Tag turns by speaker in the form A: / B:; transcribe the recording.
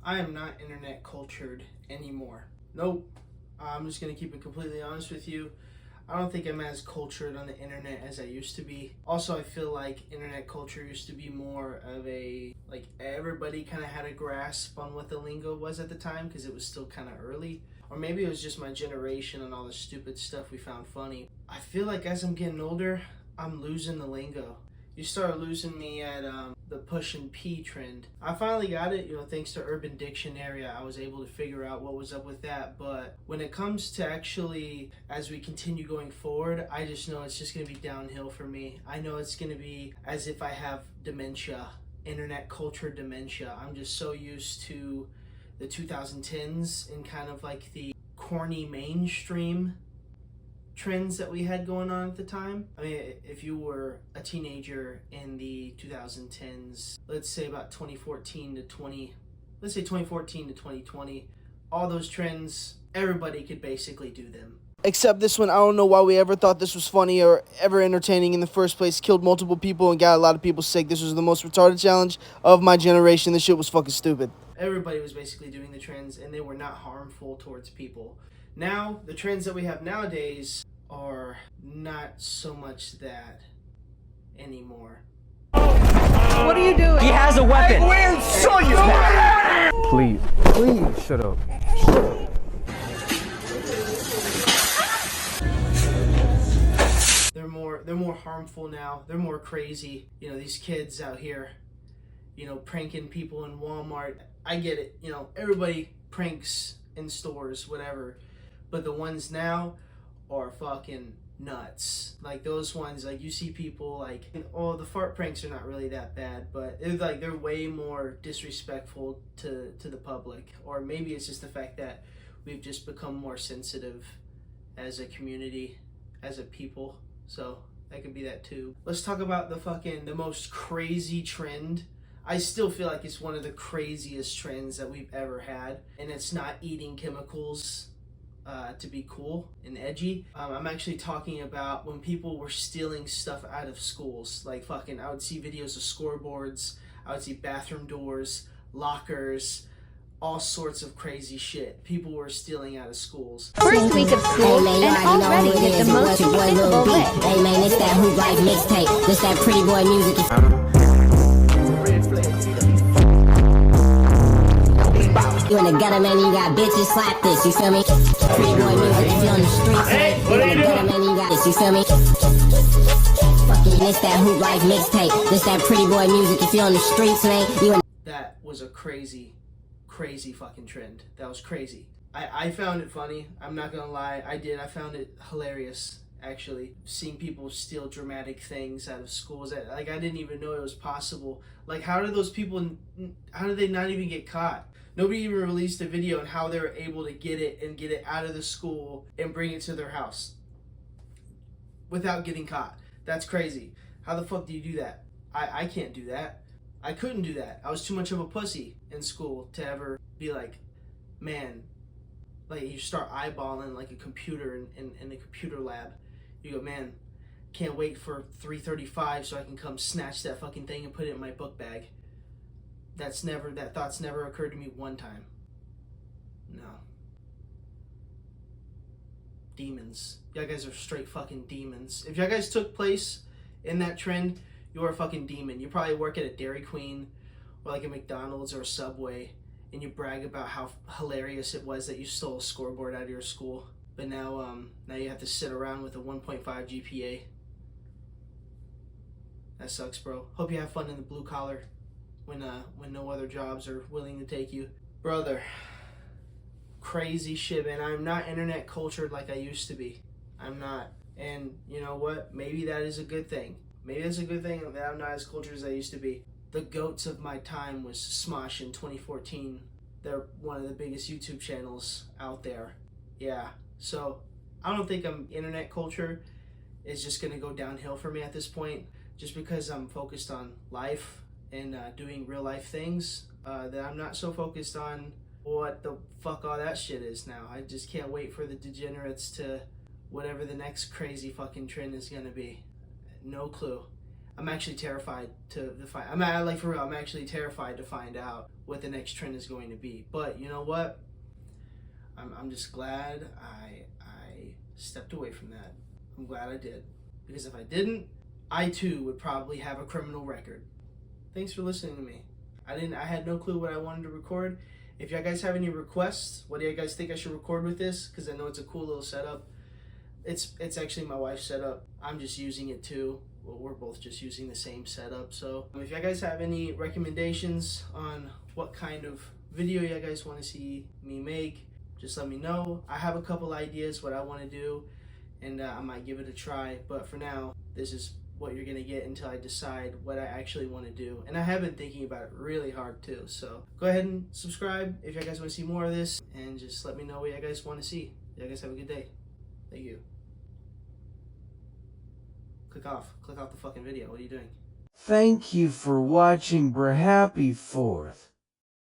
A: I am not internet cultured anymore. Nope. I'm just gonna keep it completely honest with you. I don't think I'm as cultured on the internet as I used to be. Also, I feel like internet culture used to be more of a, like, everybody kind of had a grasp on what the lingo was at the time because it was still kind of early. Or maybe it was just my generation and all the stupid stuff we found funny. I feel like as I'm getting older, I'm losing the lingo. You start losing me at the push and P trend. I finally got it, thanks to Urban Dictionary. I was able to figure out what was up with that. But when it comes to actually, as we continue going forward, I just know it's just going to be downhill for me. I know it's going to be as if I have dementia, internet culture dementia. I'm just so used to the 2010s and kind of like the corny mainstream trends that we had going on at the time. I mean, if you were a teenager in the 2010s, let's say about 2014 to 2020, all those trends, everybody could basically do them.
B: Except this one, I don't know why we ever thought this was funny or ever entertaining in the first place. Killed multiple people and got a lot of people sick. This was the most retarded challenge of my generation. This shit was fucking stupid.
A: Everybody was basically doing the trends and they were not harmful towards people. Now, the trends that we have nowadays are not so much that anymore.
C: What are you doing?
D: He has a weapon.
C: I will show you.
E: Please, shut up.
A: They're more harmful now. They're more crazy. These kids out here, pranking people in Walmart. I get it. Everybody pranks in stores, whatever. But the ones now are fucking nuts. Like those ones, like you see people like, oh, the fart pranks are not really that bad, but they're way more disrespectful to the public. Or maybe it's just the fact that we've just become more sensitive as a community, as a people. So that could be that too. Let's talk about the most crazy trend. I still feel like it's one of the craziest trends that we've ever had, and it's not eating chemicals to be cool and edgy. I'm actually talking about when people were stealing stuff out of schools. Like I would see videos of scoreboards, I would see bathroom doors, lockers, all sorts of crazy shit. People were stealing out of schools.
F: First week of school and already hit the most despicable way.
G: Hey man, it's that Hoop Life mixtape. This that pretty boy music. You in the gutter, man, you got bitches, slap this, you feel me? Pretty boy music, if you on the streets, man. You in the gutter, man, you got this, you feel me? Fucking, it's that Hoop Life mixtape. This that pretty boy music, if you on the streets, man. You in.
A: That was a crazy fucking trend. That was crazy. I found it funny. I'm not gonna lie. I found it hilarious, actually. Seeing people steal dramatic things out of schools. I didn't even know it was possible. Like, how did they not even get caught? Nobody even released a video on how they were able to get it out of the school and bring it to their house without getting caught. That's crazy. How the fuck do you do that? I can't do that. I couldn't do that. I was too much of a pussy in school to ever be like, man, like you start eyeballing like a computer in a computer lab. You go, man, can't wait for 3:35 so I can come snatch that fucking thing and put it in my book bag. That thought's never occurred to me one time. No. Demons. Y'all guys are straight fucking demons. If y'all guys took place in that trend, you're a fucking demon. You probably work at a Dairy Queen or like a McDonald's or a Subway and you brag about how hilarious it was that you stole a scoreboard out of your school. But now you have to sit around with a 1.5 GPA. That sucks, bro. Hope you have fun in the blue collar when no other jobs are willing to take you. Brother, crazy shit, man. I'm not internet cultured like I used to be. I'm not. And you know what? Maybe that is a good thing. Maybe it's a good thing that I'm not as cultured as I used to be. The goats of my time was Smosh in 2014. They're one of the biggest YouTube channels out there. Yeah. So I don't think I'm internet culture is just gonna go downhill for me at this point, just because I'm focused on life and doing real life things. That I'm not so focused on what the fuck all that shit is now. I just can't wait for the degenerates to whatever the next crazy fucking trend is gonna be. No clue. I'm actually terrified to find. Like for real, I'm actually terrified to find out what the next trend is going to be. But you know what? I'm just glad I stepped away from that. I'm glad I did, because if I didn't, I too would probably have a criminal record. Thanks for listening to me. I had no clue what I wanted to record. If you guys have any requests, what do you guys think I should record with this? Because I know it's a cool little setup. It's actually my wife's setup. I'm just using it too. Well, we're both just using the same setup. So if you guys have any recommendations on what kind of video you guys want to see me make, just let me know. I have a couple ideas what I want to do, and I might give it a try. But for now, this is what you're gonna get until I decide what I actually want to do. And I have been thinking about it really hard too. So go ahead and subscribe if you guys want to see more of this, and just let me know what you guys want to see. You guys have a good day. Thank you. Click off the fucking video. What are you doing?
D: Thank you for watching, bruh. Happy 4th.